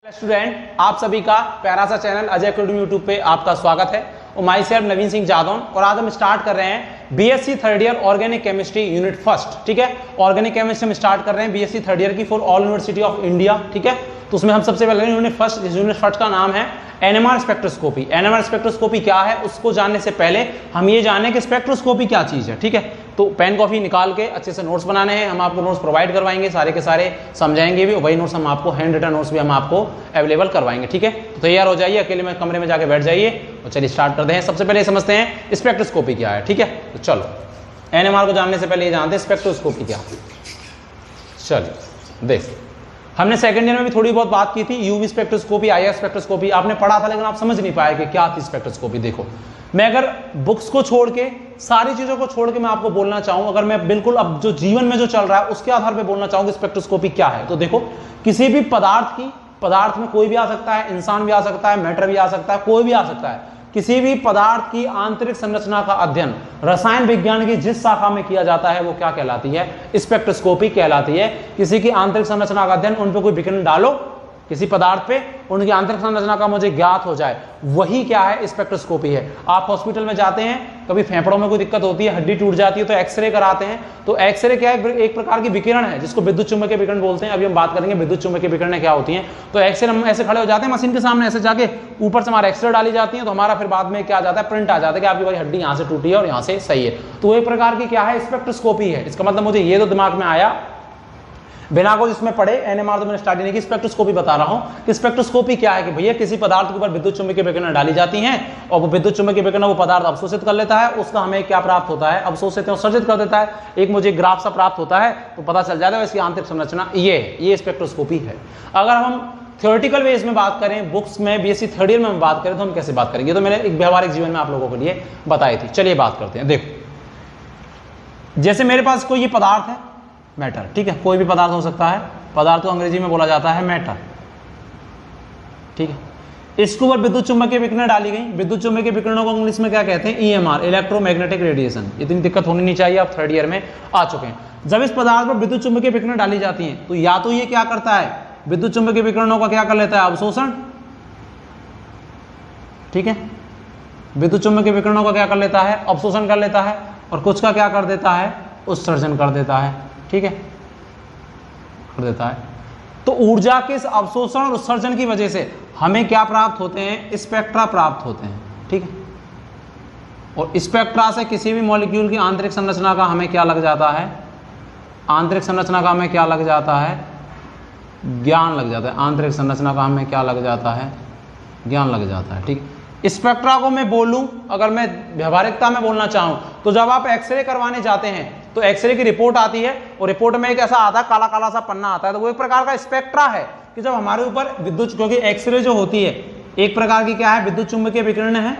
Student, आप सभी का प्यारा सा चैनल अजय अकेडमी यूट्यूब पे आपका स्वागत है और माई सेल्फ नवीन सिंह जादौन। और आज हम स्टार्ट कर रहे हैं BSc third year organic chemistry unit first. ठीक है, ऑर्गेनिक केमिस्ट्री हम स्टार्ट कर रहे हैं बीएससी थर्ड ईयर की for all university of India. ठीक है, तो उसमें हम सबसे पहले यूनिट फर्स्ट का नाम है एनएमआर स्पेक्ट्रोस्कोपी। एनएमआर स्पेक्ट्रोस्कोपी क्या है उसको जानने से पहले हम ये जानें कि स्पेक्ट्रोस्कोपी क्या चीज है। ठीक है, तो पेन कॉफी निकाल के अच्छे से नोट्स बनाने हैं, हम आपको नोट्स प्रोवाइड करवाएंगे, सारे के सारे समझाएंगे भी, और वही नोट्स हम आपको हैंड रिटन नोट्स भी हम आपको अवेलेबल करवाएंगे। ठीक है, तो तैयार हो जाइए, अकेले में कमरे में जाके बैठ जाइए और चलिए स्टार्ट करते हैं। सबसे पहले समझते हैं स्पेक्ट्रोस्कोपी क्या है। ठीक है, तो चलो एनएमआर को जानने से पहले ये जानते हैं स्पेक्ट्रोस्कोपी क्या है। चलिए देख, हमने सेकंड ईयर में भी थोड़ी बहुत बात की थी यूवी स्पेक्ट्रोस्कोपी, आईआर स्पेक्ट्रोस्कोपी आपने पढ़ा था, लेकिन आप समझ नहीं पाए कि क्या थी स्पेक्ट्रोस्कोपी। देखो, मैं अगर बुक्स को छोड़ के, सारी चीजों को छोड़ के मैं आपको बोलना चाहूं, अगर मैं बिल्कुल अब जो जीवन में जो चल रहा है उसके आधार पे बोलना चाहूं कि स्पेक्ट्रोस्कोपी क्या है, तो देखो किसी भी पदार्थ में कोई भी आ सकता है, इंसान भी आ सकता है, मैटर भी आ सकता है, कोई भी आ सकता है, किसी भी पदार्थ की आंतरिक संरचना का अध्ययन रसायन विज्ञान की जिस शाखा में किया जाता है वो क्या कहलाती है? स्पेक्ट्रोस्कोपी कहलाती है। किसी की आंतरिक संरचना का अध्ययन, उन पे कोई विकिरण डालो किसी पदार्थ पे, उनकी आंतरिक संरचना का मुझे ज्ञात हो जाए, वही क्या है? स्पेक्ट्रोस्कोपी है। आप हॉस्पिटल में जाते हैं, कभी फेफड़ों में कोई दिक्कत होती है, हड्डी टूट जाती है, तो एक्सरे कराते हैं, तो एक्सरे क्या है? एक प्रकार की विकिरण है जिसको विद्युत चुम्बकीय विकिरण बोलते हैं। अभी हम बात करेंगे विद्युत चुम्बकीय विकिरण क्या होती है। तो एक्सरे हम ऐसे खड़े हो जाते हैं मशीन के सामने, ऐसे जाके ऊपर से हमारा एक्सरे डाली जाती है, तो हमारा फिर बाद में क्या आ जाता है? प्रिंट आ जाता है कि आपकी भाई हड्डी यहाँ से टूटी है और यहाँ से सही है। तो एक प्रकार की क्या है? स्पेक्ट्रोस्कोपी है। इसका मतलब मुझे ये तो दिमाग में आया, बिना कुछ इसमें पढ़े, एनएमआर तो मैंने स्टार्ट नहीं की, स्पेक्ट्रोस्कोपी बता रहा हूं कि स्पेक्ट्रोस्कोपी क्या है। कि भैया किसी पदार्थ के ऊपर विद्युत चुम्बकीय विकिरण डाली जाती हैं और वो विद्युत चुम्बकीय विकिरण वो पदार्थ अवशोषित कर लेता है, उसका हमें क्या प्राप्त होता है? अवशोषित उत्सर्जित कर देता है, एक मुझे ग्राफ सा प्राप्त होता है, तो पता चल जाता है इसकी आंतरिक संरचना ये स्पेक्ट्रोस्कोपी है। अगर हम थ्योरेटिकल वेज में बात करें, बुक्स में बीएससी थर्ड ईयर में हम बात करें, तो हम कैसे बात करेंगे? तो मैंने एक व्यवहारिक जीवन में आप लोगों के लिए बताई थी। चलिए बात करते हैं। देखो, जैसे मेरे पास कोई ये पदार्थ है, मैटर, ठीक है, कोई भी पदार्थ हो सकता है, पदार्थ को अंग्रेजी में बोला जाता है मैटर। ठीक है, इसके ऊपर विद्युत चुम्बकीय विकिरण डाली गई। विद्युत चुम्बकीय विकिरणों को इंग्लिश में क्या कहते हैं? EMR, electromagnetic radiation. इतनी दिक्कत होनी नहीं चाहिए, आप थर्ड ईयर में आ चुके हैं। जब इस पदार्थ पर विद्युत चुम्बकीय विकिरण डाली जाती है, तो या तो ये क्या करता है? विद्युत चुम्बकीय विकिरणों का क्या कर लेता है? अवशोषण। ठीक है, विद्युत चुम्बकीय विकिरणों का क्या कर लेता है? अवशोषण कर लेता है, और कुछ का क्या कर देता है? उत्सर्जन कर देता है। ठीक है, कर देता है। तो ऊर्जा के इस अवशोषण और उत्सर्जन की वजह से हमें क्या प्राप्त होते हैं? स्पेक्ट्रा प्राप्त होते हैं। ठीक है, और स्पेक्ट्रा से किसी भी मॉलिक्यूल की आंतरिक संरचना का हमें क्या लग जाता है? आंतरिक संरचना का हमें क्या लग जाता है? ज्ञान लग जाता है। आंतरिक संरचना का हमें क्या लग जाता है? ज्ञान लग जाता है। ठीक, स्पेक्ट्रा को मैं बोलूं, अगर मैं व्यवहारिकता में बोलना चाहूं, तो जब आप एक्सरे करवाने जाते हैं तो एक्सरे की रिपोर्ट आती है, और रिपोर्ट में एक ऐसा आता है, काला काला सा पन्ना आता है, तो वो एक प्रकार का स्पेक्ट्रा है कि जब हमारे ऊपर विद्युत, क्योंकि एक्सरे जो होती है एक प्रकार की क्या है? विद्युत चुम्बकीय विकिरण है।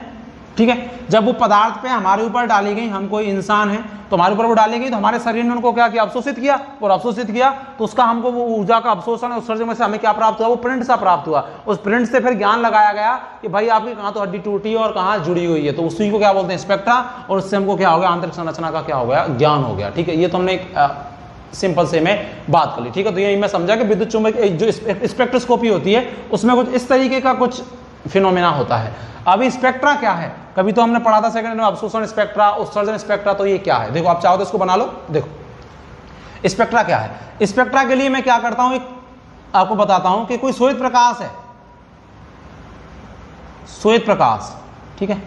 ठीक है, जब वो पदार्थ पे हमारे ऊपर डाली गई, हम कोई इंसान है तो हमारे ऊपर वो डाली गई, तो हमारे शरीर ने उनको क्या किया? अवशोषित किया, और अवशोषित किया तो उसका हमको वो ऊर्जा का अवशोषण और उत्सर्जन में से हमें क्या प्राप्त हुआ? वो प्रिंट सा प्राप्त हुआ। उस प्रिंट से फिर ज्ञान लगाया गया कि भाई आपकी कहाँ तो हड्डी टूटी है और कहाँ जुड़ी हुई है, तो उसी को क्या बोलते हैं? स्पेक्ट्रा। और उससे हमको क्या हो गया? आंतरिक संरचना का क्या हो गया? ज्ञान हो गया। ठीक है, ये तो हमने एक सिंपल से में बात कर ली। ठीक है, तो ये मैं समझा कि विद्युत चुम्बकीय जो स्पेक्ट्रोस्कोपी होती है उसमें कुछ इस तरीके का कुछ फिनोमेना होता है। अभी स्पेक्ट्रा क्या है? कभी तो हमने पढ़ा था सेकंड में, अवशोषण स्पेक्ट्रा, उत्सर्जन स्पेक्ट्रा, तो ये क्या है? देखो, आप चाहो तो इसको बना लो। देखो स्पेक्ट्रा क्या है। स्पेक्ट्रा के लिए मैं क्या करता हूं, आपको बताता हूं कि कोई श्वेत प्रकाश है, श्वेत प्रकाश। ठीक है,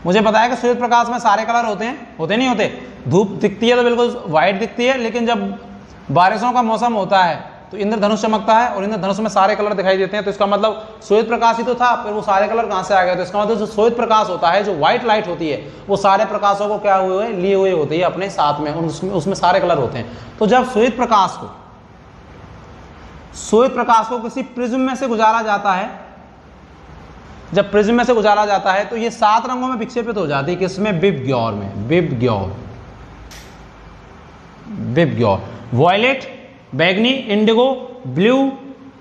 मुझे पता है कि श्वेत प्रकाश में सारे कलर होते नहीं होते। धूप दिखती है तो बिल्कुल व्हाइट दिखती है, लेकिन जब बारिशों का मौसम होता है तो इंद्रधनुष चमकता है, और इंद्रधनुष में सारे कलर दिखाई देते हैं। तो इसका मतलब श्वेत प्रकाश ही तो था, फिर वो सारे कलर कहां से आ गए? तो इसका मतलब जो श्वेत प्रकाश होता है, जो व्हाइट लाइट होती है, वो सारे प्रकाशों को क्या हुए लिए हुए होती है अपने साथ में, उसमें सारे कलर होते हैं। तो जब श्वेत प्रकाश को किसी प्रिज्म में से गुजारा जाता है, जब प्रिज्म में से गुजारा जाता है, तो ये 7 रंगों में विक्षेपित हो जाती है। किसमें? विबग्योर में। विबग्योर, वॉयलेट, बैगनी, Indigo, blue,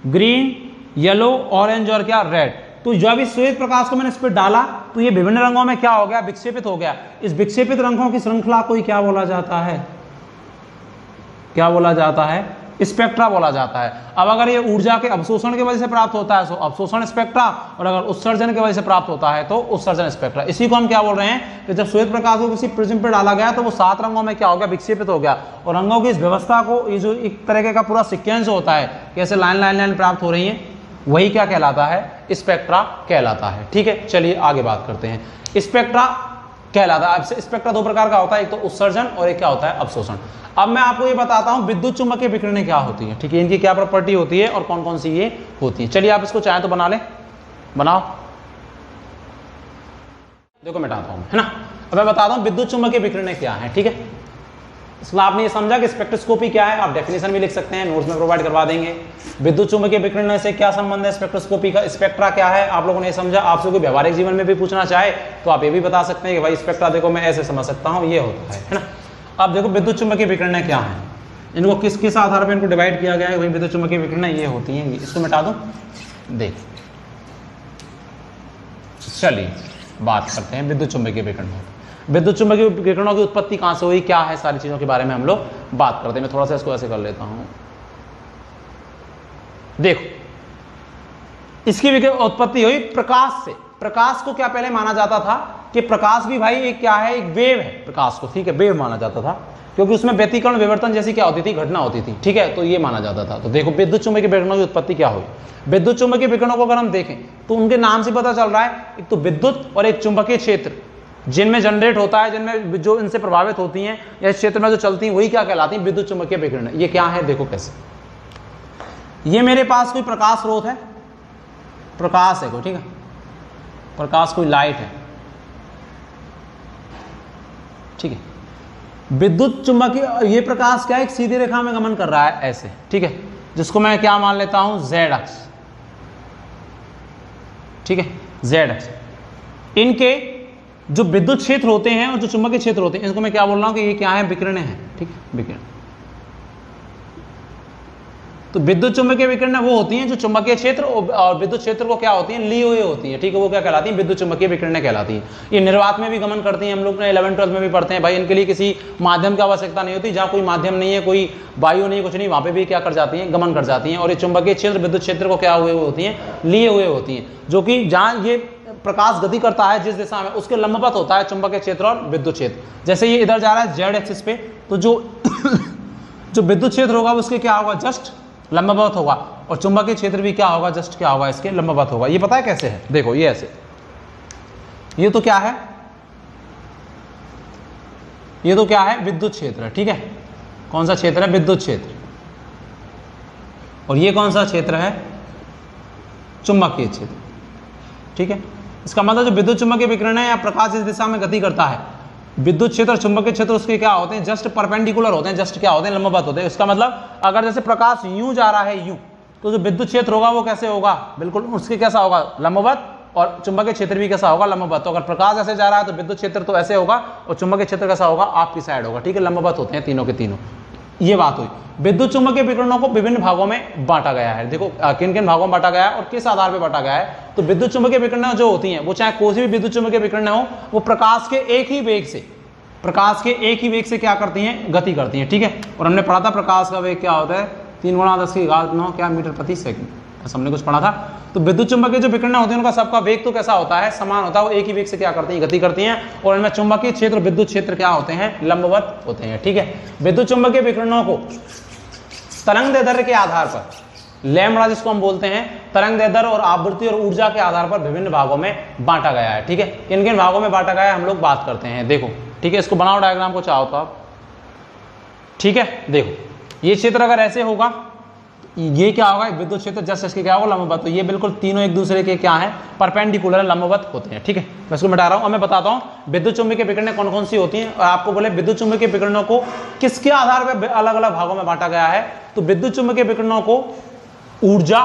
green, yellow, orange और क्या? रेड। तो जब इस श्वेत प्रकाश को मैंने इस पर डाला तो ये विभिन्न रंगों में क्या हो गया? विक्षेपित हो गया। इस विक्षेपित रंगों की श्रृंखला को क्या बोला जाता है? क्या बोला जाता है? स्पेक्ट्रा बोला जाता है। अब अगर ये ऊर्जा के अवशोषण की वजह से प्राप्त होता है तो अवशोषण स्पेक्ट्रा, और अगर उत्सर्जन की वजह से प्राप्त होता है तो उत्सर्जन स्पेक्ट्रा। इसी को हम क्या बोल रहे हैं कि जब श्वेत प्रकाश को किसी प्रिज्म पर डाला गया तो वो 7 रंगों में क्या हो गया, विक्षेपित हो गया। और रंगों की इस व्यवस्था को, ये जो एक तरीके का पूरा सीक्वेंस होता है, कैसे लाइन लाइन लाइन प्राप्त हो रही है, वही क्या कहलाता है, स्पेक्ट्रा कहलाता है। ठीक है, चलिए आगे बात करते हैं। स्पेक्ट्रा कहलाता है। स्पेक्ट्रा 2 प्रकार का होता है, एक तो उत्सर्जन और एक क्या होता है, अवशोषण। अब मैं आपको ये बताता हूं विद्युत चुम्बकीय विकिरणें क्या होती है। ठीक है, इनकी क्या प्रॉपर्टी होती है और कौन कौन सी ये होती है। चलिए आप इसको चाहें तो बना ले, बनाओ। देखो मिटाता हूं, है ना। अब मैं बताता हूं विद्युत चुम्बकीय विकिरणें क्या है। ठीक है, इसमें आपने ये समझा कि स्पेक्ट्रोस्कोपी क्या है, आप डेफिनेशन भी लिख सकते हैं, नोट्स में प्रोवाइड करवा देंगे। विद्युत चुम्बकीय विकिरण से क्या संबंध है स्पेक्ट्रोस्कोपी का, स्पेक्ट्रा क्या है, आप लोगों ने समझा। आपसे कोई व्यवहारिक जीवन में भी पूछना चाहे तो आप ये भी बता सकते हैं कि भाई स्पेक्ट्रा देखो मैं ऐसे समझ सकता हूँ, ये होता है ना। अब देखो विद्युत चुम्बकीय विकिरणें क्या है, इनको किस किस आधार पर इनको डिवाइड किया गया है। वही विद्युत चुम्बकीय विकिरणें ये होती हैं। इसको मिटा दूं, देख, चलिए बात करते हैं विद्युत चुम्बकीय विकिरणों। विद्युत चुम्बकीय विकिरणों की उत्पत्ति कहां से हुई, क्या है, सारी चीजों के बारे में हम लोग बात करते हैं। मैं थोड़ा सा इसको ऐसे कर लेता हूं। देखो, इसकी उत्पत्ति हुई प्रकाश से। प्रकाश को क्या पहले माना जाता था कि प्रकाश भी भाई एक क्या है, एक वेव है प्रकाश को। ठीक है, वेव माना जाता था क्योंकि उसमें व्यतिकरण विवर्तन जैसी क्या होती थी, घटना होती थी। ठीक है, तो ये माना जाता था। तो देखो विद्युत चुम्बकीय विकिरणों की उत्पत्ति क्या हुई। विद्युत चुम्बकीय विकिरणों को अगर हम देखें तो उनके नाम से पता चल रहा है, एक तो विद्युत और एक चुंबकीय क्षेत्र जिनमें जनरेट होता है, जिनमें जो इनसे प्रभावित होती हैं या इस क्षेत्र में जो चलती हैं, वही क्या कहलाती हैं, विद्युत चुम्बकीय विकिरण। ये क्या है, देखो कैसे। ये मेरे पास कोई प्रकाश स्रोत है, प्रकाश है कोई, ठीक है, प्रकाश कोई लाइट है, ठीक है। विद्युत चुम्बकीय ये प्रकाश क्या है, एक सीधी रेखा में गमन कर रहा है ऐसे, ठीक है, जिसको मैं क्या मान लेता हूं, जेड अक्ष, ठीक है, जेड अक्ष। इनके जो विद्युत क्षेत्र होते हैं और जो चुंबकीय क्षेत्र होते हैं, इनको मैं क्या बोल रहा हूं कि ये क्या है, विकिरणें हैं, ठीक है, विकिरण। तो विद्युत चुंबकीय विकिरणें वो होती हैं जो चुंबकीय क्षेत्र और विद्युत क्षेत्र को क्या होती हैं, लिए हुए होती हैं, ठीक है, वो क्या कहलाती हैं, विद्युत चुंबकीय विकिरणें कहलाती हैं। ये निर्वात में भी गमन करती हैं, हम लोग ने 11-12 में भी पढ़ते हैं भाई। इनके लिए किसी माध्यम की आवश्यकता नहीं होती, जहां कोई माध्यम नहीं है, कोई वायु नहीं, कुछ नहीं, वहां पे भी क्या कर जाती हैं, गमन कर जाती हैं। और ये चुंबकीय क्षेत्र विद्युत क्षेत्र को क्या हुए होती हैं, लिए हुए होती हैं, जो कि जहां ये प्रकाश गति करता है जिस दिशा में, उसके लंबवत होता है चुंबकीय क्षेत्र और विद्युत क्षेत्र। जैसे ये इधर जा रहा है जेड एक्सिस पे, तो जो विद्युत क्षेत्र होगा उसके क्या होगा, जस्ट लंबवत होगा, और चुंबकीय क्षेत्र भी क्या होगा, जस्ट क्या होगा, इसके लंबवत होगा। ये पता है कैसे है, देखो ये ऐसे, ये तो क्या है, ये तो क्या है, विद्युत क्षेत्र है, ठीक है। कौन सा क्षेत्र है, विद्युत क्षेत्र। और ये कौन सा क्षेत्र है, चुंबकीय क्षेत्र, ठीक है। इसका मतलब जो विद्युत चुंबकीय विकिरण है या प्रकाश इस दिशा में गति करता है, विद्युत क्षेत्र और चुंबकीय क्षेत्र उसके क्या होते हैं, जस्ट परपेंडिकुलर होते हैं, जस्ट क्या होते हैं, लंबवत होते हैं। इसका मतलब अगर जैसे प्रकाश यूं जा रहा है यूं, तो जो विद्युत क्षेत्र होगा वो कैसे होगा, बिल्कुल उसके कैसा होगा, लंबवत, और चुंबकीय क्षेत्र भी कैसा होगा, लंबवत। तो अगर प्रकाश ऐसे जा रहा है तो विद्युत क्षेत्र तो ऐसे होगा और चुंबकीय क्षेत्र कैसा होगा, आपकी साइड होगा, ठीक है, लंबवत होते हैं तीनों के तीनों। ये बात हुई। विद्युत चुंबकीय विकिरणों को विभिन्न भागों में बांटा गया है। देखो किन किन भागों में बांटा गया है और किस आधार पर बांटा गया है। तो विद्युत चुंबकीय विकिरणें जो होती हैं वो चाहे कोई भी विद्युत चुंबकीय विकिरण हो, वो प्रकाश के एक ही वेग से, प्रकाश के एक ही वेग से क्या करती हैं, गति करती हैं, ठीक है। और हमने पढ़ा था प्रकाश का वेग क्या होता है, 3 × 10⁹ क्या मीटर प्रति सेकंड, ऐसा हमने कुछ पढ़ा था। तो विद्युत चुंबकीय जो विकिरण होती हैं उनका सबका वेग तो कैसा होता है, समान होता है, वो एक ही वेग से क्या करती हैं, गति करती हैं। और इनमें चुंबकीय क्षेत्र विद्युत क्षेत्र क्या होते हैं, लंबवत होते हैं, ठीक है। विद्युत चुंबकीय विकिरणों को तरंग दैर्ध्य के आधार पर, लैम्बडा जिसको हम बोलते हैं, तरंग दैर्ध्य और आवृत्ति और ऊर्जा के आधार पर विभिन्न भागों में बांटा गया है, ठीक है। किन किन भागों में बांटा गया है हम लोग बात करते हैं, देखो, ठीक है। इसको बनाओ डायग्राम को चाहो तो आप, ठीक है। देखो ये क्षेत्र अगर ऐसे होगा, ये क्या होगा, विद्युत क्षेत्र जस्ट इसके क्या होगा, लंबवत। तो ये बिल्कुल तीनों एक दूसरे के क्या है, परपेंडिकुलर, लंबवत होते हैं, ठीक है। मैं इसको मिटा रहा हूं। अब मैं बताता हूं विद्युत चुंबकीय विकिरणें कौन कौन सी होती हैं। और आपको बोले विद्युत चुंबकीय विकिरणों को किसके आधार पर अलग अलग भागों में बांटा गया है, तो विद्युत चुंबकीय विकिरणों को ऊर्जा,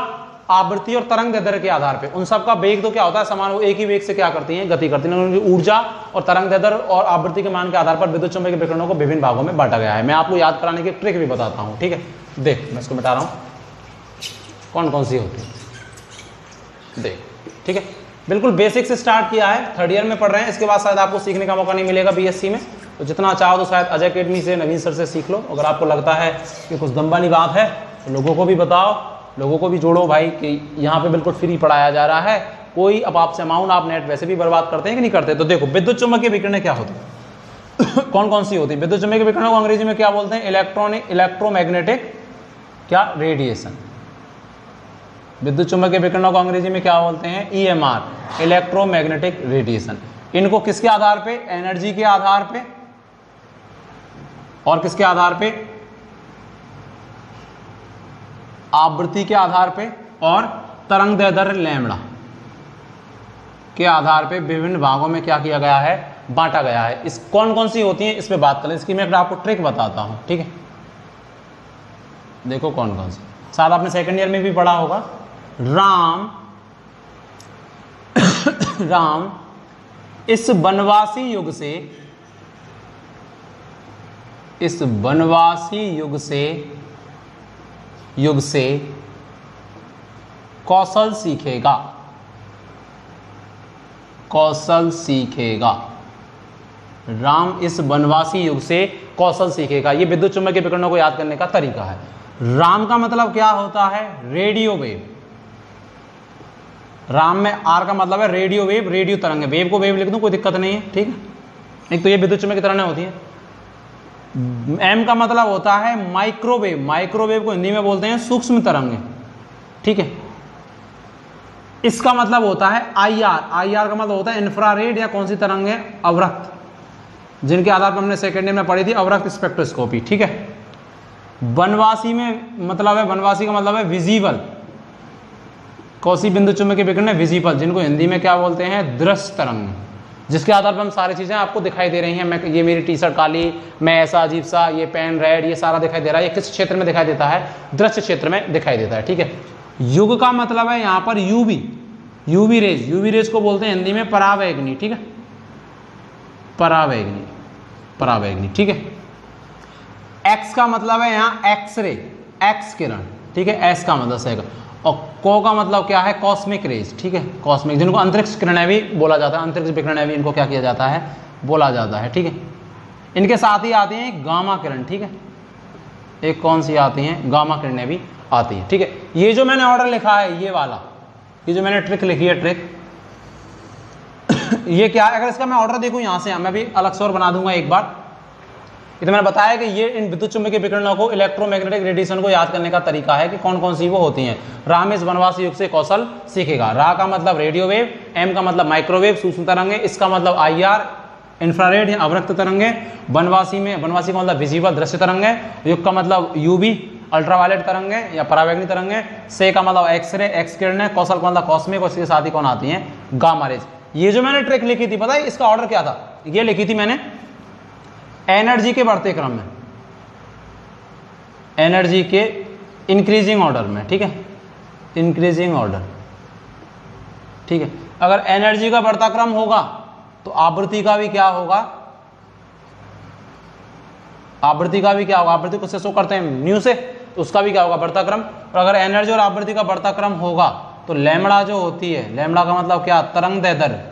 आवृत्ति और तरंग दैर्ध्य के आधार पे, उन सबका वेग तो क्या होता है, समान, वो एक ही वेग से क्या करती हैं, गति करती हैं। उनकी ऊर्जा और तरंग दैर्ध्य और आवृत्ति के मान के आधार पर विद्युत चुंबकीय विकिरणों को विभिन्न भागों में बांटा गया है। मैं आपको याद कराने की ट्रिक भी बताता हूं, ठीक है। देख मैं इसको मिटा रहा हूं, कौन कौन सी होती है, देख, ठीक है। बिल्कुल बेसिक से स्टार्ट किया है, 3rd ईयर में पढ़ रहे हैं, इसके बाद शायद आपको सीखने का मौका नहीं मिलेगा बीएससी में। तो जितना चाहो तो शायद अजय अकेडमी से, नवीन सर से सीख लो। अगर आपको लगता है कि कुछ दम वाली बात है तो लोगों को भी बताओ, लोगों को भी जोड़ो भाई कि यहाँ पे बिल्कुल फ्री पढ़ाया जा रहा है। कोई अब आपसे अमाउंट, आप नेट वैसे भी बर्बाद करते हैं कि नहीं करते। तो देखो विद्युत चुम्बकीय विकिरणें क्या होती है कौन कौन सी होती है विद्युत चुम्बकीय विकिरणों को अंग्रेजी में क्या बोलते हैं? इलेक्ट्रोमैग्नेटिक क्या रेडिएशन। विद्युत चुम्बकीय विकिरणों को अंग्रेजी में क्या बोलते हैं? EMR, electromagnetic radiation. इनको किसके आधार पे? एनर्जी के आधार पे और किसके आधार पे? आवृत्ति के आधार पे और तरंग दैर्ध्य लैम्बडा के आधार पे विभिन्न भागों में क्या किया गया है? बांटा गया है। इस कौन कौन सी होती हैं इस पे बात करें। इसकी मैं आपको ट्रिक बताता हूं, ठीक है। देखो कौन कौन सी, शायद आपने सेकंड ईयर में भी पढ़ा होगा। राम इस बनवासी युग से कौशल सीखेगा। राम इस बनवासी युग से कौशल सीखेगा। ये विद्युत चुम्बकीय विकिरणों को याद करने का तरीका है। राम का मतलब क्या होता है? Radio wave. राम में आर का मतलब है रेडियो वेव, रेडियो तरंग। वेव को वेव लिख दूं, कोई दिक्कत नहीं है, ठीक है। एक तो ये विद्युत चुम्बकीय तरंगें होती हैं। एम का मतलब होता है माइक्रोवेव। माइक्रोवेव को हिंदी में बोलते हैं सूक्ष्म तरंगें, ठीक है। इसका मतलब होता है IR। IR का मतलब होता है इंफ्रारेड या कौन सी तरंगें? अवरक्त, जिनके आधार पर हमने सेकेंड ईयर में पढ़ी थी अवरक्त स्पेक्ट्रोस्कोपी, ठीक है। बनवासी में मतलब है, बनवासी का मतलब है विजिबल। कौसी बिंदु चुम्बकीय विकिरण विजिबल, जिनको हिंदी में क्या बोलते हैं? दृश्य तरंग, जिसके आधार पर हम सारी चीजें आपको दिखाई दे रही हैं। मैं, ये मेरी टी शर्ट काली, मैं ऐसा अजीब सा, ये पेन रेड, ये सारा दिखाई दे रहा है। ये किस क्षेत्र में दिखाई देता है? दृश्य क्षेत्र में दिखाई देता है, ठीक है। युग का मतलब है यहाँ पर यूवी रेज। यूवी रेज को बोलते हैं हिंदी में परावैगनी, ठीक है। परावैगनी, ठीक है। एक्स का मतलब है यहाँ एक्सरे, एक्स किरण, ठीक है। एस का मतलब है, और को का मतलब क्या है? कॉस्मिक रेज, ठीक है। कॉस्मिक, जिनको अंतरिक्ष किरणें भी बोला जाता है। अंतरिक्ष विकिरणें भी इनको क्या किया जाता है? बोला जाता है, ठीक है। इनके साथ ही आती हैं गामा किरण, ठीक है। एक कौन सी आती हैं? गामा किरणें भी आती हैं, ठीक है। ये जो मैंने ऑर्डर लिखा है, ये वाला, ये जो मैंने ट्रिक लिखी है, ट्रिक ये क्या है? अगर इसका मैं ऑर्डर देखूं यहां से, मैं भी अलग से और बना दूंगा एक बार। ये तो मैंने बताया कि ये इन विद्युत चुम्बकीय विकिरणों को, इलेक्ट्रोमैग्नेटिक रेडिएशन को याद करने का तरीका है कि कौन कौन सी वो होती हैं। राम इस बनवासी युग से कौशल सीखेगा। रा का मतलब रेडियो वेव, एम का मतलब माइक्रोवेव सूक्ष्म तरंगे, इसका मतलब IR इंफ्रारेड या अवरक्त तरंगे। बनवासी का मतलब विजिबल दृश्य तरंगे। युग का मतलब UV अल्ट्रावायलेट तरंगे या परावैगनी तरंगे। से का मतलब एक्सरे, एक्स किरणें। कौशल का मतलब कॉस्मिक, और इसके साथ ही कौन आती हैं? Gamma rays. ये जो मैंने ट्रिक लिखी थी, पता है इसका ऑर्डर क्या था? ये लिखी थी मैंने एनर्जी के बढ़ते क्रम में, एनर्जी के इंक्रीजिंग ऑर्डर में, ठीक है। इंक्रीजिंग ऑर्डर, ठीक है। अगर एनर्जी का बढ़ता क्रम होगा तो आवृत्ति का भी क्या होगा? आवृत्ति का भी क्या होगा? आवृत्ति को से शो करते हैं न्यू से, तो उसका भी क्या होगा? बढ़ता क्रम। और अगर एनर्जी और आवृत्ति का बढ़ता क्रम होगा तो लैम्बडा जो होती है, लैम्बडा का मतलब क्या? तरंग दैर्ध्य,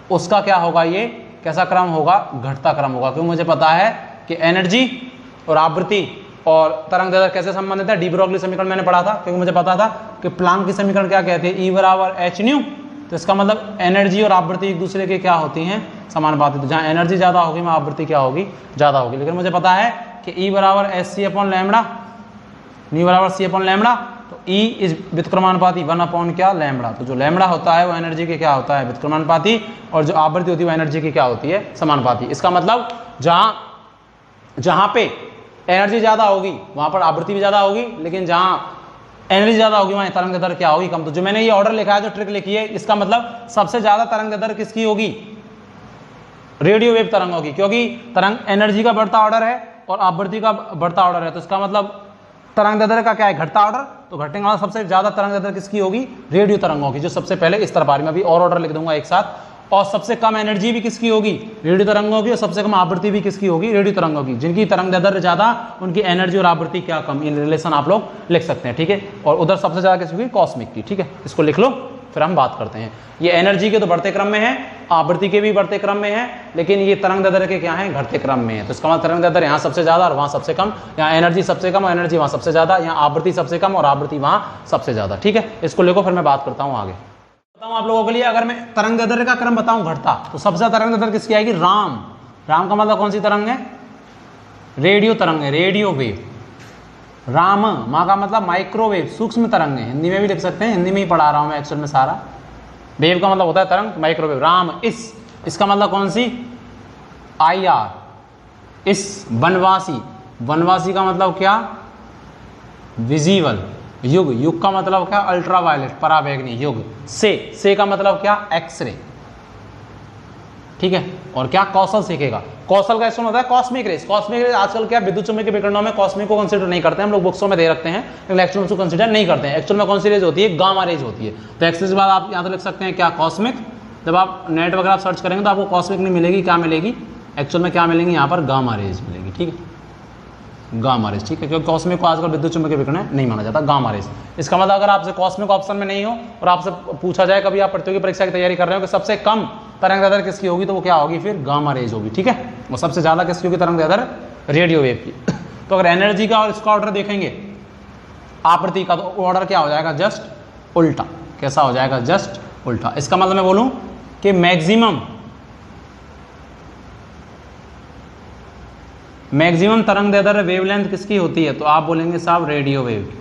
उसका क्या होगा? ये कैसा क्रम होगा? घटता क्रम होगा। क्योंकि मुझे पता है कि एनर्जी और आवृत्ति और तरंग दैर्ध्य कैसे संबंधित है। डी ब्रोगली समीकरण मैंने पढ़ा था, क्योंकि मुझे पता था कि प्लांक की समीकरण क्या कहते हैं? E बराबर hν। तो इसका मतलब एनर्जी और आवृत्ति एक दूसरे के क्या होती हैं? समानुपाती। तो जहाँ एनर्जी ज्यादा होगी वहाँ आवृत्ति क्या होगी? ज्यादा होगी। लेकिन मुझे पता है कि E बराबर hc/λ, ν बराबर c/λ। तो E इज व्युत्क्रमानुपाती 1 क्या? लैम्बडा। तो जो लैम्बडा होता है वो एनर्जी के क्या होता है? व्युत्क्रमानुपाती, और जो आवृत्ति होती है वो एनर्जी की क्या होती है? समानुपाती। इसका मतलब जहां पे एनर्जी ज्यादा होगी वहां पर आवृत्ति भी ज्यादा होगी, लेकिन जहां एनर्जी ज्यादा होगी वहां तरंग दैर्ध्य क्या होगी? कम। तो जो मैंने ये ऑर्डर लिखा है, जो ट्रिक लिखी है, इसका मतलब सबसे ज्यादा तरंग दैर्ध्य किसकी होगी? रेडियो वेव तरंग होगी, क्योंकि तरंग एनर्जी का बढ़ता ऑर्डर है और आवृत्ति का बढ़ता ऑर्डर है। तो इसका मतलब तरंग दैर्ध्य का क्या है? घटता ऑर्डर। तो घटने वाला सबसे ज्यादा तरंग दैर्ध्य किसकी होगी? रेडियो तरंग होगी, जो सबसे पहले इस तरफ आ रही। मैं अभी और ऑर्डर लिख दूंगा एक साथ। और सबसे कम एनर्जी भी किसकी होगी? रेडियो तरंग होगी। और सबसे कम आवृत्ति भी किसकी होगी? रेडियो तरंग होगी। जिनकी तरंग दैर्ध्य ज्यादा, उनकी एनर्जी और आवृत्ति क्या कम। इन रिलेशन आप लोग लिख सकते हैं, ठीक है। और उधर सबसे ज्यादा किसकी होगी? कॉस्मिक की, ठीक है। इसको लिख लो। फिर हम बात करते हैं। ये एनर्जी के तो बढ़ते क्रम में है, आवृत्ति के भी बढ़ते क्रम में है, लेकिन ये तरंग दैर्ध्य के क्या है, घटते क्रम में है। तो इसका मतलब तरंग दैर्ध्य यहाँ सबसे ज्यादा और वहाँ सबसे कम, यहाँ एनर्जी सबसे कम और एनर्जी वहाँ सबसे ज्यादा, यहाँ आवृत्ति सबसे कम और आवृत्ति वहाँ सबसे ज्यादा। ठीक है, इसको लेकर फिर मैं बात करता हूँ आगे। बताऊँ आप लोगों के लिए, अगर मैं तरंग दैर्ध्य का क्रम बताऊँ घटता, तो सबसे ज्यादा तरंग दैर्ध्य किसकी आएगी, राम। राम का मतलब कौन सी तरंग है, रेडियो तरंग है, रेडियो वेव। राम, माँ का मतलब माइक्रोवेव, सूक्ष्म तरंग है, हिंदी में भी लिख सकते हैं, हिंदी में ही पढ़ा रहा हूं मैं एक्चुअल में सारा। वेव का मतलब होता है तरंग, माइक्रोवेव। राम, इसका मतलब कौन सी, IR। इस, वनवासी, वनवासी का मतलब क्या, विजिबल। युग, युग का मतलब क्या, अल्ट्रावायलेट, पराबैंगनी युग। से का मतलब क्या, एक्सरे। ठीक है, और क्या, कौशल सीखेगा। कौशल का इसमें होता है कॉस्मिक रेज। कॉस्मिक रेज आजकल क्या विद्युत चुम्बकीय विकिरणों में कॉस्मिक को कंसीडर नहीं करते हैं, हम लोग बुक्सों में दे रखते हैं, लेकिन एक्चुअल में उसको कंसीडर नहीं करते हैं। एक्चुअल में कौन सी रेज होती है, गामा रेज होती है। तो एक्सेस के बाद आप यहाँ तो लिख सकते हैं क्या, कॉस्मिक। जब आप नेट वगैरह आप सर्च करेंगे तो आपको कॉस्मिक नहीं मिलेगी, क्या मिलेगी, एक्चुअल में क्या मिलेंगी यहाँ पर, गामा रेज मिलेगी। ठीक है, गामा रेज। ठीक है, क्योंकि कॉस्मिक को आजकल विद्युत चुम्बकीय विकिरण नहीं माना जाता, गामा रेज। इसका मतलब अगर आपसे कॉस्मिक ऑप्शन में नहीं हो और आपसे पूछा जाए कभी आप प्रतियोगी परीक्षा की तैयारी कर रहे हो कि सबसे कम तरंग दैर्ध्य किसकी होगी, तो वो क्या होगी, फिर गामा रेज होगी। ठीक है, वो सबसे ज्यादा किसकी होगी, तरंग दैर्ध्य, रेडियो वेव की। तो अगर एनर्जी का और इसका ऑर्डर देखेंगे, आवृत्ति का, तो ऑर्डर क्या हो जाएगा, जस्ट उल्टा। कैसा हो जाएगा, जस्ट उल्टा। इसका मतलब मैं बोलूं कि मैक्सिमम तरंग दैर्ध्य वेवलेंथ किसकी होती है, तो आप बोलेंगे साहब रेडियो वेव की,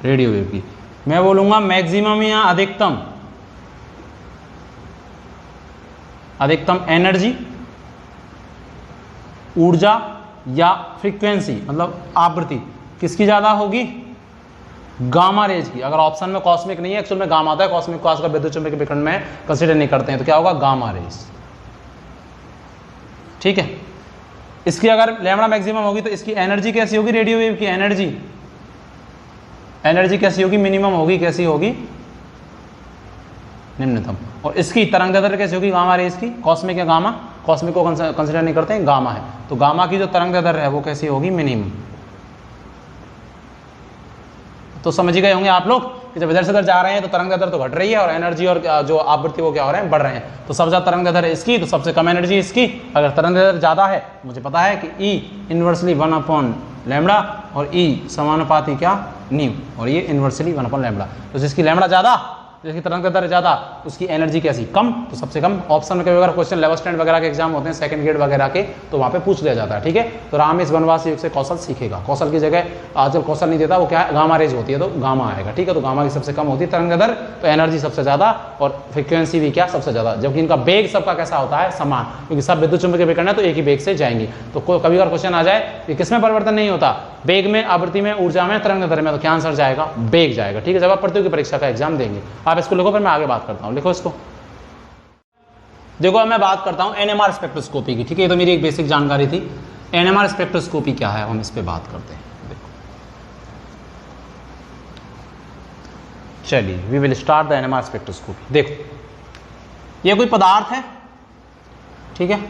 रेडियो वेव की। मैं बोलूंगा मैक्सिमम या अधिकतम, अधिकतम एनर्जी, ऊर्जा या फ्रीक्वेंसी, मतलब आवृत्ति किसकी ज्यादा होगी, गामा रेज की। अगर ऑप्शन में कॉस्मिक नहीं है, एक्चुअल में गामा आता है, कॉस्मिक को आजकल विद्युत चुम्बकीय विकिरण में कंसीडर नहीं करते हैं, तो क्या होगा, गामा रेज। ठीक है, इसकी अगर लैम्बडा मैक्सिमम होगी तो इसकी एनर्जी कैसी होगी, रेडियो वेव की एनर्जी कैसी होगी, मिनिमम होगी, कैसी होगी, निम्नतम। और इसकी तरंग दैर्ध्य कैसी होगी, गामा रेज की। कॉस्मिक या गामा, कॉस्मिक को कंसीडर नहीं करते हैं, गामा है, तो गामा की जो तरंग दैर्ध्य है वो कैसी होगी, मिनिमम। तो समझ ही गए होंगे आप लोग कि जब इधर से इधर जा रहे हैं तो तरंग दैर्ध्य तो घट रही है और एनर्जी और जो आवृत्ति वो क्या हो रहे हैं, बढ़ रहे हैं। तो सबसे ज्यादा तरंग दैर्ध्य इसकी, तो सबसे कम एनर्जी इसकी। अगर तरंग दैर्ध्य ज्यादा है, मुझे पता है कि ई इनवर्सली 1/लैम्बडा और ई समानुपाती क्या, न्यू, और ये इनवर्सली 1/लैम्बडा। तो जिसकी लैम्बडा ज्यादा, जिसकी तरंग दैर्ध्य ज्यादा, उसकी एनर्जी कैसी, कम। तो सबसे कम ऑप्शन में कभी अगर क्वेश्चन लेवल स्टैंड वगैरह के एग्जाम होते हैं, सेकंड ग्रेड वगैरह के, तो वहां पे पूछ लिया जाता है। ठीक है, तो राम इस वनवासी युग से कौशल सीखेगा। कौशल की जगह आजकल कौशल नहीं देता, वो क्या है, गामा रेज होती है, तो गामा आएगा। ठीक है, तो गामा की सबसे कम होती है तरंग दैर्ध्य, तो एनर्जी सबसे ज्यादा और फ्रीक्वेंसी भी क्या, सबसे ज्यादा। जबकि इनका बेग सबका कैसा होता है, समान, क्योंकि सब विद्युत चुम्बकीय विकिरण है तो एक ही बेग से जाएंगे। तो कभी अगर क्वेश्चन आ जाए कि किसमें परिवर्तन नहीं होता, बेग में, आवृत्ति में, ऊर्जा में, तरंग दैर्ध्य में, तो क्या आंसर जाएगा, बेग जाएगा। ठीक है, जब आप प्रतियोगी परीक्षा का एग्जाम देंगे। आप इसको लिखो, फिर मैं आगे बात करता हूं। लिखो इसको। देखो अब मैं बात करता हूं एनएमआर स्पेक्ट्रोस्कोपी की। ठीक है, ये तो मेरी एक बेसिक जानकारी थी। एनएमआर स्पेक्ट्रोस्कोपी क्या है, हम इस पे बात करते हैं। देखो, चलिए, we will start the NMR spectroscopy. देखो, ये कोई पदार्थ है, ठीक है,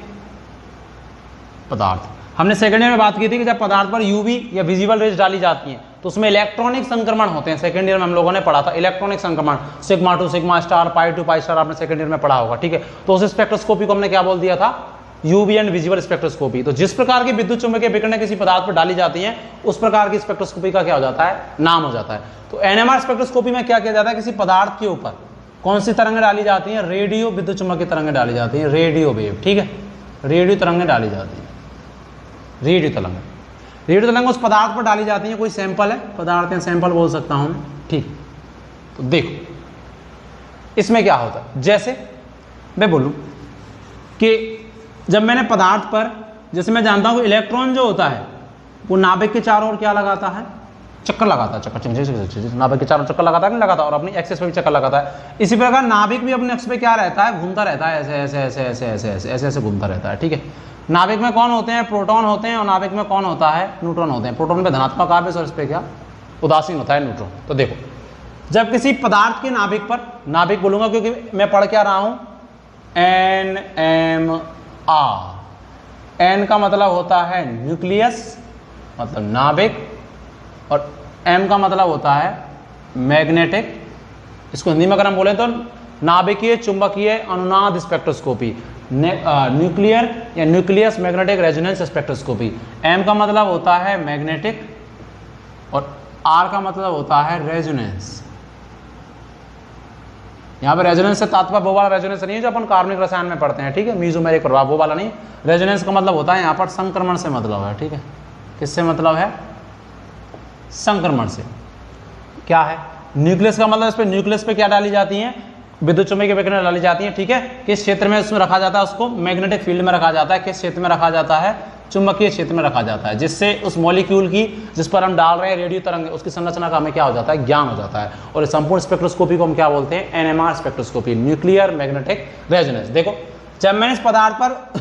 पदार्थ। हमने सेकंड ईयर में बात की थी कि जब पदार्थ पर यूवी या विजिबल रेज डाली जाती हैं तो उसमें इलेक्ट्रॉनिक संक्रमण होते हैं। सेकंड ईयर में हम लोगों ने पढ़ा था इलेक्ट्रॉनिक संक्रमण, sigma to sigma star, pi to pi star, आपने सेकंड ईयर में पढ़ा होगा। ठीक है, तो उस स्पेक्ट्रोस्कोपी को हमने क्या बोल दिया था, यूवी एंड विजिबल स्पेक्ट्रोस्कोपी। तो जिस प्रकार की विद्युत चुम्बकीय विकिरणें किसी पदार्थ पर डाली जाती हैं, उस प्रकार की स्पेक्ट्रोस्कोपी का क्या हो जाता है, नाम हो जाता है। तो एनएमआर स्पेक्ट्रोस्कोपी में क्या किया जाता है, किसी पदार्थ के ऊपर कौन सी तरंगें डाली जाती हैं, रेडियो विद्युत चुम्बकीय तरंगें डाली जाती हैं, रेडियो वेव। ठीक है, रेडियो तरंगें डाली जाती हैं, रेडियो तरंग। रेडियो तरंग उस पदार्थ पर डाली जाती है, कोई सैंपल है, पदार्थ या सैंपल बोल सकता हूं मैं। ठीक, तो देखो इसमें क्या होता है, जैसे मैं बोलूं कि जब मैंने पदार्थ पर, जैसे मैं जानता हूं कि इलेक्ट्रॉन जो होता है वो नाभिक के चारों ओर क्या लगाता है, चक्कर लगाता है, चक्कर, नाभिक के चारों चक्कर लगाता है, नहीं लगाता, और अपनी एक्सिस पे भी चक्कर लगाता है। इसी प्रकार नाभिक भी अपने एक्सिस पे क्या रहता है, घूमता रहता है, ऐसे ऐसे ऐसे ऐसे ऐसे ऐसे ऐसे ऐसे घूमता रहता है। ठीक है, नाभिक में कौन होते हैं, प्रोटॉन होते हैं, और नाभिक में कौन होता है, न्यूट्रॉन होते हैं। प्रोटॉन पे धनात्मक आवेश और इस पे क्या, उदासीन होता है न्यूट्रॉन। तो देखो, जब किसी पदार्थ के नाभिक पर, नाभिक बोलूंगा क्योंकि मैं पढ़ क्या रहा हूं, NMR, N का मतलब होता है न्यूक्लियस, मतलब नाभिक, और M का मतलब होता है मैग्नेटिक, इसको हिंदी में अगर हम बोले तो नाभिकीय चुंबकीय अनुनाद स्पेक्ट्रोस्कोपी, न्यूक्लियर या nucleus magnetic resonance spectroscopy. M का मतलब होता है मैग्नेटिक और आर का मतलब होता है रेजोनेंस। यहाँ पे रेजोनेंस से तात्पर्य वो वाला रेजोनेंस नहीं है जो अपन कार्बनिक रसायन में पढ़ते हैं, ठीक है, मीजोमेरिक प्रभाव, वो वाला नहीं। रेजोनेंस का मतलब होता है यहाँ पर संक्रमण से मतलब है, ठीक है, किससे मतलब है, संक्रमण से। क्या है न्यूक्लियस का मतलब, इस पे न्यूक्लियस पे क्या डाली जाती है, विद्युत चुम्बकीय विकिरण डाली जाती है, ठीक है। किस क्षेत्र में उसमें रखा जाता है, उसको मैग्नेटिक फील्ड में रखा जाता है। किस क्षेत्र में रखा जाता है, चुंबकीय क्षेत्र में रखा जाता है, जिससे उस मॉलिक्यूल की जिस पर हम डाल रहे हैं रेडियो तरंग, उसकी संरचना का हमें क्या हो जाता है, ज्ञान हो जाता है। और इस संपूर्ण स्पेक्ट्रोस्कोपी को हम क्या बोलते हैं, NMR spectroscopy, nuclear magnetic resonance. देखो जब मैंने इस पदार्थ पर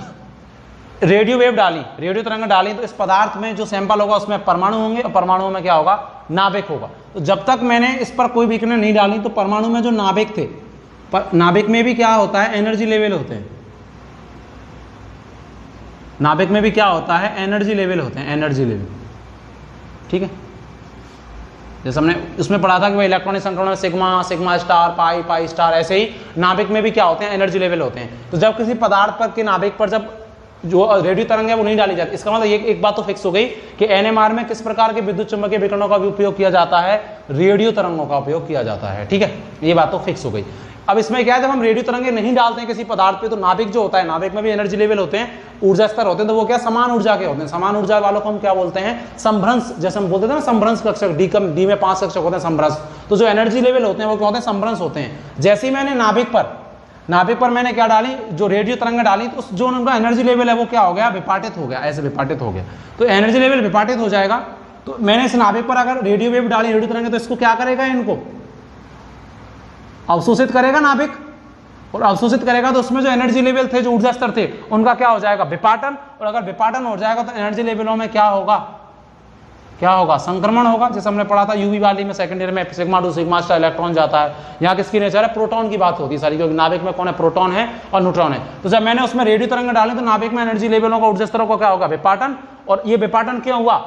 रेडियो वेव डाली, रेडियो तरंग डाली, तो इस पदार्थ में जो सैंपल होगा उसमें परमाणु होंगे और परमाणुओं में क्या होगा, नाभिक होगा। तो जब तक मैंने इस पर कोई विकिरण नहीं डाली तो परमाणु में जो नाभिक थे, नाभिक में भी क्या होता है, एनर्जी लेवल होते हैं। नाभिक में भी क्या होता है, एनर्जी लेवल होते हैं, एनर्जी लेवल, ठीक है। जैसे हमने उसमें पढ़ा था कि भाई इलेक्ट्रॉनिक संक्रमण में सिग्मा, सिग्मा स्टार, पाई, पाई स्टार, ऐसे ही नाभिक में भी क्या होते हैं, एनर्जी लेवल होते हैं। तो जब किसी पदार्थ पर के नाभिक पर जब जो रेडियो तरंग है वो नहीं डाली जाती, इसका मतलब एक बात तो फिक्स हो गई कि एनएमआर में किस प्रकार के विद्युत चुम्बकीय विकिरणों का भी उपयोग किया जाता है, रेडियो तरंगों का उपयोग किया जाता है, ठीक है, ये बात तो फिक्स हो गई। अब इसमें क्या है, जब हम रेडियो तरंगे नहीं डालते हैं किसी पदार्थ पे, तो नाभिक जो होता है, नाभिक में भी एनर्जी लेवल होते हैं, ऊर्जा स्तर होते हैं, तो वो क्या समान ऊर्जा के होते हैं। समान ऊर्जा वालों को हम क्या बोलते हैं, संभ्रंश, जैसे हम बोलते थे ना संभ्रंश कक्षक, डी में 5 कक्षक होते हैं संभ्रंश। तो जो एनर्जी लेवल होते हैं वो क्या होते हैं, संभ्रंश होते हैं। जैसे ही मैंने नाभिक पर मैंने क्या डाली, जो रेडियो तरंग डाली, तो जो उनका एनर्जी लेवल है वो क्या हो गया, विपाटित हो गया, ऐसे विपाटित हो गया। तो एनर्जी लेवल विपाटित हो जाएगा। तो मैंने इस नाभिक पर अगर रेडियो वेव डाली, रेडियो तरंग, तो इसको क्या करेगा, इनको अवशोषित करेगा नाभिक, और अवशोषित करेगा तो उसमें जो एनर्जी लेवल थे, जो ऊर्जा स्तर थे, उनका क्या हो जाएगा, विपाटन। और अगर विपाटन हो जाएगा तो एनर्जी लेवलों में क्या होगा, संक्रमण होगा। जैसे हमने पढ़ा था यूवी वाली में सेकंड ईयर में, sigma to sigma star electron जाता है। यहाँ किसकी नेचर है, प्रोटॉन की बात होती है सारी, क्योंकि नाभिक में कौन है, प्रोटॉन है और न्यूट्रॉन है। तो जब मैंने उसमें रेडियो तरंग डाली तो नाभिक में एनर्जी लेवलों का, ऊर्जा स्तरों का क्या होगा, विपाटन। और ये विपाटन क्यों हुआ,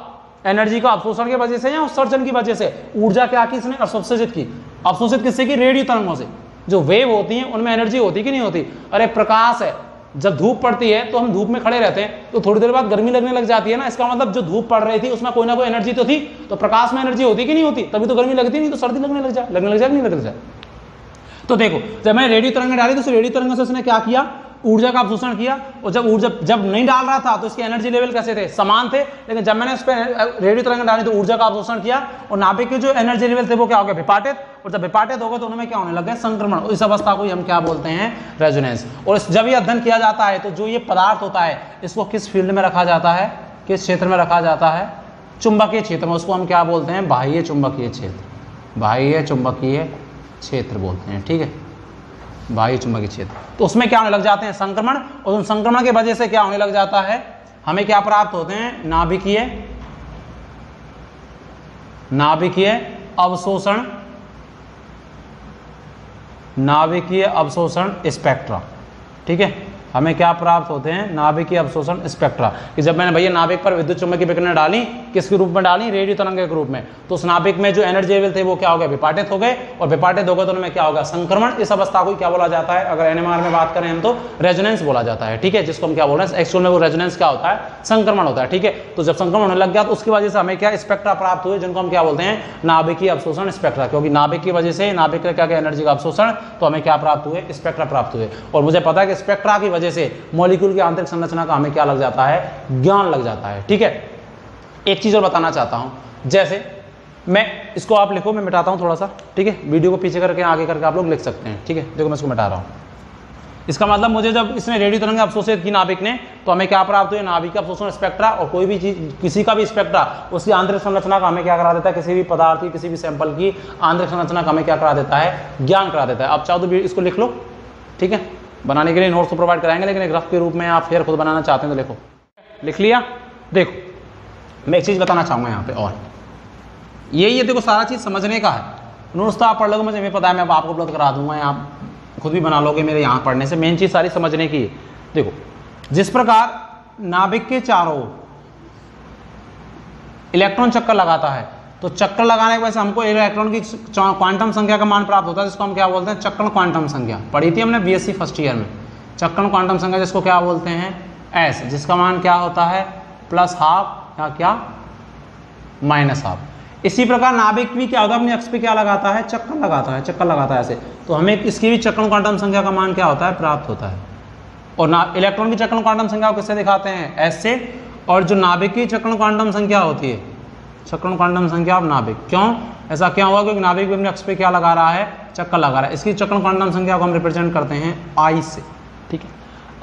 एनर्जी का अवशोषण की वजह से या उत्सर्जन की वजह से। ऊर्जा क्या की इसने, अवशोषित की। अवशोषित किससे की, रेडियो तरंगों से। जो वेव होती है उनमें एनर्जी होती कि नहीं होती। अरे प्रकाश है, जब धूप पड़ती है तो हम धूप में खड़े रहते हैं, तो थोड़ी देर बाद गर्मी लगने लग जाती है ना। इसका मतलब जो धूप पड़ रही थी उसमें कोई ना कोई एनर्जी तो थी। तो प्रकाश में एनर्जी होती कि नहीं होती, तभी तो गर्मी लगती, नहीं तो सर्दी लगने लग जाए नहीं लग जाए। तो देखो जब मैं रेडियो तरंग डाली तो उस रेडियो तरंग से उसने क्या किया, ऊर्जा का अवशोषण किया। और जब ऊर्जा जब नहीं डाल रहा था तो इसके एनर्जी लेवल कैसे थे, समान थे। लेकिन जब मैंने उस पर रेडियो तरंग डाली तो ऊर्जा का अवशोषण किया और नाभिक के जो एनर्जी लेवल थे वो क्या हो गए, विपाटित। और जब विपाटित हो गए तो उनमें क्या होने लग गए, संक्रमण। इस अवस्था को हम क्या बोलते हैं, रेजोनेंस। और जब ये अध्ययन किया जाता है तो जो ये पदार्थ होता है इसको किस फील्ड में रखा जाता है, किस क्षेत्र में रखा जाता है, चुंबकीय क्षेत्र में। उसको हम क्या बोलते हैं, बाह्य चुंबकीय क्षेत्र, बाह्य चुंबकीय क्षेत्र बोलते हैं, ठीक है, बाह्य चुंबकीय क्षेत्र। तो उसमें क्या होने लग जाते हैं, संक्रमण। और उन संक्रमण की वजह से क्या होने लग जाता है, हमें क्या प्राप्त होते हैं, नाभिकीय अवशोषण, नाभिकीय अवशोषण स्पेक्ट्रा, ठीक है। हमें क्या प्राप्त होते हैं, नाभिकीय अवशोषण स्पेक्ट्रा। कि जब मैंने भैया नाभिक पर विद्युत चुम्बकीय विकिरण डाली, किसके रूप में डाली, रेडियो तरंग के रूप में, तो उस नाभिक में जो एनर्जी लेवल थे वो क्या हो गए, विपाटित हो गए। और विपाटित हो गए तो उनमें क्या होगा, संक्रमण। इस अवस्था को क्या बोला जाता है, अगर एनएमआर में बात करें हम तो रेजोनेंस बोला जाता है, ठीक है, जिसको हम क्या बोल रहे हैं, एक्चुअल में वो रेजोनेंस क्या होता है, संक्रमण होता है, ठीक है। तो जब संक्रमण होने लग गया तो उसकी वजह से हमें क्या स्पेक्ट्रा प्राप्त हुए, जिनको हम क्या बोलते हैं, नाभिकीय अवशोषण स्पेक्ट्रा। क्योंकि नाभिक की वजह से, नाभिक के क्या एनर्जी का अवशोषण, तो हमें क्या प्राप्त हुए, स्पेक्ट्रा प्राप्त हुए। और मुझे पता है कि स्पेक्ट्रा की वजह से मॉलिक्यूल की आंतरिक संरचना का हमें क्या लग जाता है, ज्ञान लग जाता है, ठीक है। एक चीज और बताना चाहता हूं, जैसे मैं इसको आप लिखो, मैं मिटाता हूं थोड़ा सा, ठीक है, वीडियो को पीछे करके आगे करके आप लोग लिख सकते हैं, ठीक है। देखो मैं इसको मिटा रहा हूं। इसका मतलब मुझे जब इसने रेडियो तरंग अवशोषित की नाभिक ने, तो हमें क्या प्राप्त हुए, नाभिक अवशोषण स्पेक्ट्रा। और कोई भी चीज, किसी का भी स्पेक्ट्रा, उसकी आंतरिक संरचना का हमें क्या करा देता है, किसी भी पदार्थ की, किसी भी सैंपल की आंतरिक संरचना का हमें क्या करा देता है, ज्ञान करा देता है। आप चाहो तो इसको लिख लो, ठीक है। बनाने के लिए नोट्स तो प्रोवाइड कराएंगे, लेकिन एक रफ के रूप में आप फिर खुद बनाना चाहते हैं तो लिखो, लिख लिया। देखो मैं एक चीज बताना चाहूंगा यहाँ पे, और ये देखो सारा चीज समझने का है। नोट्स तो आप पढ़ लोगे, मुझे पता है, मैं आपको उपलब्ध करा दूंगा, आप खुद भी बना लोगे मेरे यहाँ पढ़ने से। मेन चीज सारी समझने की है। देखो जिस प्रकार नाभिक के चारों इलेक्ट्रॉन चक्कर लगाता है, तो चक्कर लगाने की वजह से हमको इलेक्ट्रॉन की क्वांटम संख्या का मान प्राप्त होता है, जिसको हम क्या बोलते हैं, चक्रण क्वांटम संख्या। पढ़ी थी हमने बीएससी फर्स्ट ईयर में, चक्रण क्वांटम संख्या जिसको क्या बोलते हैं, एस, जिसका मान क्या होता है +½ या क्या -½ इसी प्रकार नाभिक भी क्या होता है, अपने अक्ष पे क्या लगाता है, चक्कर लगाता है, चक्कर लगाता है ऐसे। तो हमें इसकी भी चक्रण क्वांटम संख्या का मान क्या होता है, प्राप्त होता है। और इलेक्ट्रॉन की चक्रण क्वांटम संख्या को किससे दिखाते हैं, एस से। और जो नाभिक की चक्रण क्वांटम संख्या होती है, चक्रण क्वांटम संख्या ऑफ नाभिक, क्यों ऐसा क्या हुआ, क्योंकि नाभिक भी अपने अक्ष पे क्या लगा रहा है, चक्कर लगा रहा है। इसकी चक्रण क्वांटम संख्या को हम रिप्रेजेंट करते हैं I से, ठीक है।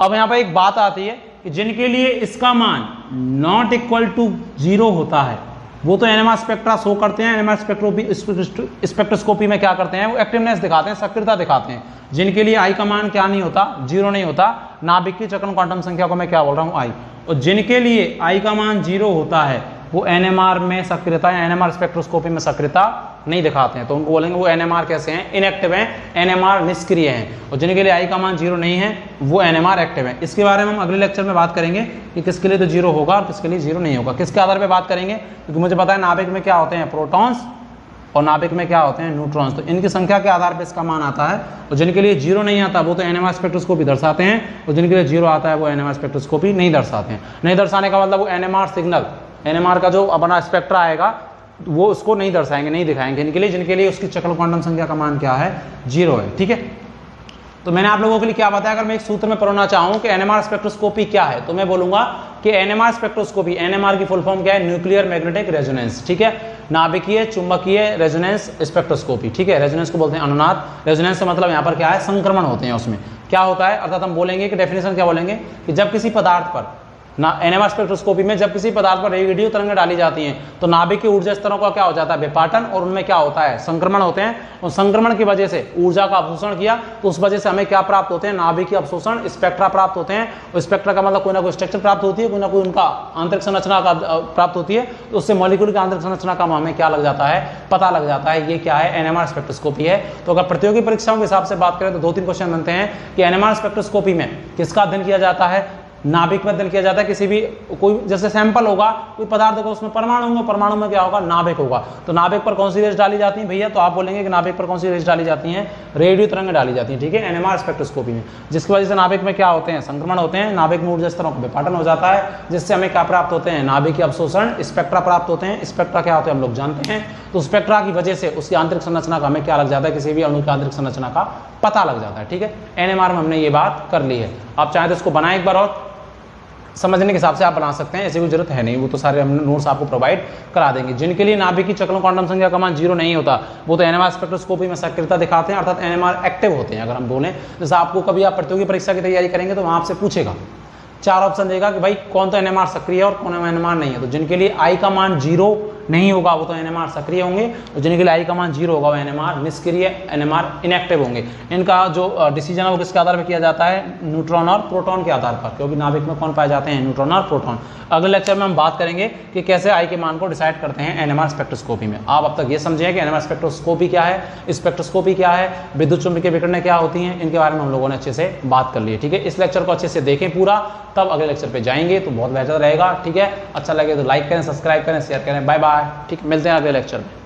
अब यहाँ पर एक बात आती है कि जिनके लिए इसका मान ≠ 0 होता है वो तो एनएमआर स्पेक्ट्रा शो करते हैं। एनएमआर स्पेक्ट्रोस्कोपी में क्या करते हैं, वो एक्टिवनेस दिखाते हैं, सक्रियता दिखाते हैं। जिनके लिए आई का मान क्या नहीं होता, 0 नहीं होता, नाभिक की चक्रण क्वांटम संख्या को मैं क्या बोल रहा हूँ, आई। और जिनके लिए आई का मान 0 होता है वो एनएमआर में सक्रियता या एनएमआर स्पेक्ट्रोस्कोपी में सक्रियता नहीं दिखाते हैं, तो उनको बोलेंगे वो एनएमआर कैसे हैं, इनएक्टिव हैं, एनएमआर निष्क्रिय हैं। और जिनके लिए आई का मान 0 नहीं है वो एनएमआर एक्टिव है। इसके बारे में हम अगले लेक्चर में बात करेंगे कि किसके लिए तो 0 होगा और किसके लिए 0 नहीं होगा। किसके आधार पर बात करेंगे, क्योंकि मुझे पता है नाभिक में क्या होते हैं, प्रोटॉन्स, और नाभिक में क्या होते हैं, न्यूट्रॉन्स। तो इनकी संख्या के आधार पर इसका मान आता है। और जिनके लिए 0 नहीं आता वो तो एनएमआर स्पेक्ट्रोस्कोपी दर्शाते हैं, और जिनके लिए 0 आता है वो एनएमआर स्पेक्ट्रोस्कोपी नहीं दर्शाते हैं। नहीं दर्शाने का मतलब वो एनएमआर सिग्नल, एनएमआर का जो अपना स्पेक्ट्रा आएगा वो उसको नहीं दर्शाएंगे, नहीं दिखाएंगे इनके लिए, जिनके लिए उसकी चक्रण क्वांटम संख्या का मान क्या है, 0 है, ठीक है। तो मैंने आप लोगों के लिए क्या बताया, अगर मैं एक सूत्र में पढ़ना चाहूँ कि एनएमआर स्पेक्ट्रोस्कोपी क्या है, तो मैं बोलूंगा कि एनएमआर स्पेक्ट्रोस्कोपी, एनएमआर की फुल फॉर्म क्या है, न्यूक्लियर मैग्नेटिक रेजोनेंस, ठीक है। नाभिकीय चुंबकीय रेजोनेंस स्पेक्ट्रोस्कोपी, ठीक है। रेजोनेंस को बोलते हैं अनुनाद। रेजोनेंस का मतलब यहाँ पर क्या है, संक्रमण होते हैं उसमें। क्या होता है, अर्थात हम बोलेंगे कि डेफिनेशन क्या बोलेंगे कि जब किसी पदार्थ पर ना एनएमआर स्पेक्ट्रोस्कोपी में जब किसी पदार्थ पर रेडियो तरंगें डाली जाती हैं तो नाभिक के ऊर्जा स्तरों का क्या हो जाता है, विपाटन, और उनमें क्या होता है, संक्रमण होते हैं। और संक्रमण की वजह से ऊर्जा का अवशोषण किया तो उस वजह से हमें क्या प्राप्त होते हैं, नाभिकीय अवशोषण स्पेक्ट्रा प्राप्त होते हैं। और स्पेक्ट्रा का मतलब कोई ना कोई स्ट्रक्चर प्राप्त होती है, कोई ना कोई उनका आंतरिक संरचना का प्राप्त होती है। तो उससे मॉलिक्यूल की आंतरिक संरचना का हमें क्या लग जाता है, पता लग जाता है। ये क्या है, एनएमआर स्पेक्ट्रोस्कोपी है। तो अगर प्रतियोगी परीक्षाओं के हिसाब से बात करें तो 2-3 क्वेश्चन बनते हैं कि एनएमआर स्पेक्ट्रोस्कोपी में किसका अध्ययन किया जाता है, नाभिक में अध्ययन किया जाता है। किसी भी कोई जैसे सैंपल होगा, कोई पदार्थ होगा, उसमें परमाणु होंगे, परमाणु में क्या होगा, नाभिक होगा। तो नाभिक पर कौन सी रेज डाली जाती है भैया, तो आप बोलेंगे कि नाभिक पर कौन सी रेज डाली जाती हैं, रेडियो तरंगें डाली जाती हैं, ठीक है, एनएमआर स्पेक्ट्रोस्कोपी में। जिसकी वजह से नाभिक में क्या होते हैं, संक्रमण होते हैं, नाभिक में ऊर्जा स्तरों का विपाटन हो जाता है, जिससे हमें क्या प्राप्त होते हैं, नाभिकीय अवशोषण स्पेक्ट्रा प्राप्त होते हैं। स्पेक्ट्रा क्या होते हैं हम लोग जानते हैं। तो स्पेक्ट्रा की वजह से उसकी आंतरिक संरचना का हमें क्या लग जाता है, किसी भी अणु की आंतरिक संरचना का पता लग जाता है, ठीक है। एनएमआर में हमने ये बात कर ली है। आप चाहे तो इसको बनाए एक बार और समझने के हिसाब से आप बना सकते हैं, ऐसी कोई जरूरत है नहीं, वो तो सारे हम नोट्स आपको प्रोवाइड करा देंगे। जिनके लिए नाभिक की चक्रण क्वांटम संख्या का मान 0 नहीं होता वो तो एनएमआर स्पेक्ट्रोस्कोपी में सक्रियता दिखाते हैं, अर्थात एनएमआर एक्टिव होते हैं। अगर हम बोलें जैसे आपको कभी आप प्रतियोगी परीक्षा की तैयारी करेंगे तो वहाँ आपसे पूछेगा, 4 ऑप्शन देगा कि भाई कौन तो एनएमआर सक्रिय है और कौन एनएमआर नहीं है। तो जिनके लिए आई का मान 0 नहीं होगा वो तो एनएमआर सक्रिय होंगे, और जिनके लिए आई का मान 0 होगा वो एनएमआर निष्क्रिय, एनएमआर इनएक्टिव होंगे। इनका जो डिसीजन है वो किसके आधार पर किया जाता है, न्यूट्रॉन और प्रोटॉन के आधार पर, क्योंकि नाभिक में कौन पाए जाते हैं, न्यूट्रॉन और प्रोटॉन। अगले लेक्चर में हम बात करेंगे कि कैसे आई के मान को डिसाइड करते हैं एनएमआर स्पेक्ट्रोस्कोपी में। आप अब तक ये समझे कि एनएमआर स्पेक्ट्रोस्कोपी क्या है, स्पेक्ट्रोस्कोपी क्या है, विद्युत चुम्बकीय विकिरणें क्या होती हैं, इनके बारे में हम लोगों ने अच्छे से बात कर ली है, ठीक है। इस लेक्चर को अच्छे से देखें पूरा, तब अगले लेक्चर पे जाएंगे तो बहुत बेहतर रहेगा, ठीक है। अच्छा लगे तो लाइक करें, सब्सक्राइब करें, शेयर करें। बाय बाय, ठीक, मिलते हैं अगले लेक्चर में।